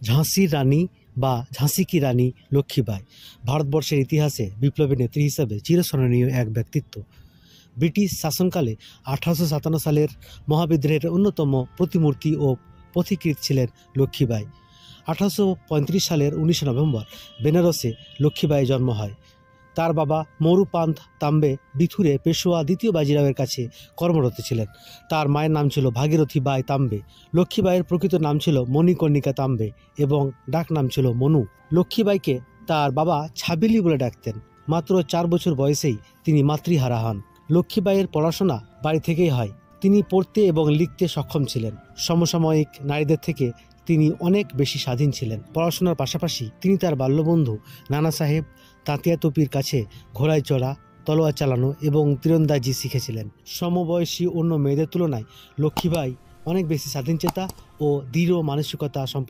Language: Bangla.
ঝাঁসির রানী বা ঝাঁসি কি রানী লক্ষ্মীবাঈ ভারতবর্ষের ইতিহাসে বিপ্লবী নেত্রী হিসাবে চিরস্মরণীয় এক ব্যক্তিত্ব। ব্রিটিশ শাসনকালে 1857 সালের মহাবিদ্রোহের অন্যতম প্রতিমূর্তি ও পথিকৃৎ ছিলেন লক্ষ্মীবাঈ। 1835 সালের 19 নভেম্বর বেনারসে লক্ষ্মীবাঈ জন্ম হয়। তার বাবা মরুপান্থ তাম্বে বিথুরে পেশোয়া দ্বিতীয় বাজিরাওয়ের কাছে কর্মরত ছিলেন। তার মায়ের নাম ছিল ভাগীরথী বাই তাম্বে। লক্ষ্মীবাঈয়ের প্রকৃত নাম ছিল মণিকর্ণিকা তাম্বে এবং ডাক নাম ছিল মনু। লক্ষ্মীবাঈকে তার বাবা ছাবেলি বলে ডাকতেন। মাত্র 4 বছর বয়সেই তিনি মাতৃহারা হন। লক্ষ্মীবাঈয়ের পড়াশোনা বাড়ি থেকেই হয়। তিনি পড়তে এবং লিখতে সক্ষম ছিলেন। সমসাময়িক নারীদের থেকে তিনি অনেক বেশি স্বাধীন ছিলেন। পড়াশোনার পাশাপাশি তিনি তার বাল্যবন্ধু নানা সাহেব তাঁতিয়া তোপির কাছে ঘোড়ায় চড়া, তলোয়ার চালানো এবং তীরন্দাজি শিখেছিলেন। সমবয়সী অন্য মেয়েদের তুলনায় লক্ষ্মীবাঈ অনেক বেশি স্বাধীনচেতা ও দৃঢ় মানসিকতা সম্পন্ন।